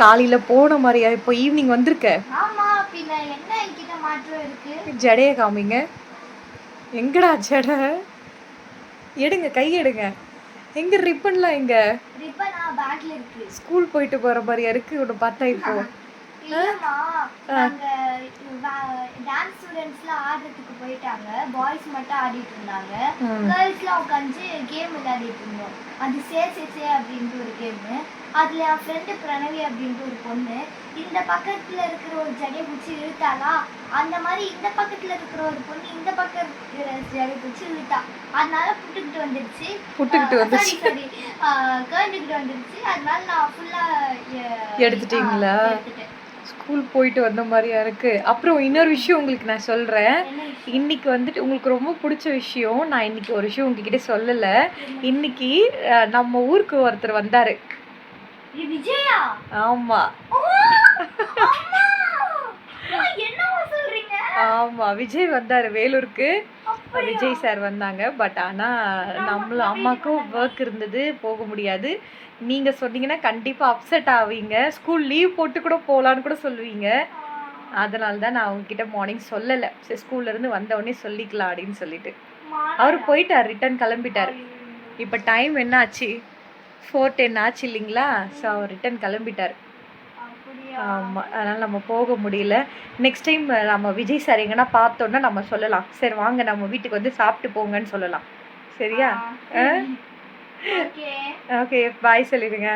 காலையில போன மாதிரியா? இப்போ ஈவினிங் வந்திருக்க. ஜடைய காமிங்க. எங்கடா ஜடை? எடுங்க, கை எடுங்க. எங்க ரிப்பன்லாம் எங்க? ஸ்கூல் போயிட்டு போற மாதிரியா இருக்கு உன்னை பார்த்தா இப்போ. டான்ஸ் ஸ்டூடெண்ட்ஸ்லாம் ஆடுறதுக்கு போயிட்டாங்க, பாய்ஸ் மட்டும் ஆடிட்டு இருந்தாங்க. கேர்ள்ஸ்லாம் உட்காந்து கேம் விளையாடிட்டு இருந்தோம். அது சே அப்படின்ட்டு ஒரு கேமு. அதில் என் ஃப்ரெண்டு பிரணவி அப்படின்ட்டு ஒரு பொண்ணு இந்த பக்கத்தில் இருக்கிற ஒரு ஜடையை பிடிச்சி இழுத்தாளா, அந்த மாதிரி இந்த பக்கத்தில் இருக்கிற ஒரு பொண்ணு இந்த பக்கம் இருக்கிற ஜடையை பிடிச்சி இழுத்தா. அதனால புட்டுக்கிட்டு வந்துடுச்சு. சாரி கேண்டுக்கிட்டு வந்துடுச்சு. அதனால நான் ஃபுல்லாக எடுத்துட்டீங்களா? ஸ்கூல் போயிட்டு வந்த மாதிரியா இருக்கு. அப்புறம் இன்னொரு விஷயம் உங்களுக்கு நான் சொல்கிறேன். இன்னைக்கு வந்துட்டு உங்களுக்கு ரொம்ப பிடிச்ச விஷயம், நான் இன்னைக்கு ஒரு விஷயம் உங்ககிட்ட சொல்லலை. இன்னைக்கு நம்ம ஊருக்கு ஒருத்தர் வந்தார். விஜயா? ஆமாம் ஆமாம், விஜய் வந்தார் வேலூருக்கு. விஜய் சார் வந்தாங்க. பட் ஆனால் அம்மாவுக்கும் ஒர்க் இருந்தது, போக முடியாது. நீங்கள் சொன்னீங்கன்னா கண்டிப்பாக அப்செட் ஆவீங்க. ஸ்கூல் லீவ் போட்டு கூட போகலான்னு கூட சொல்லுவீங்க. அதனால தான் நான் அவங்கக்கிட்ட மார்னிங் சொல்லலை. சரி ஸ்கூல்லேருந்து வந்தவொடனே சொல்லிக்கலாம் அப்படின்னு சொல்லிட்டு. அவர் போயிட்டார், ரிட்டன் கிளம்பிட்டார். இப்போ டைம் என்ன ஆச்சு? 4:10 ஆச்சு இல்லைங்களா? ஸோ அவர் ரிட்டன் கிளம்பிட்டார். ஆமாம், அதனால் நம்ம போக முடியல. நெக்ஸ்ட் டைம் நம்ம விஜய் சார் எங்கன்னா பார்த்தோன்னா நம்ம சொல்லலாம், சரி வாங்க நம்ம வீட்டுக்கு வந்து சாப்பிட்டு போங்கன்னு சொல்லலாம். சரியா? ஓகே, பாய் சொல்லிடுங்க.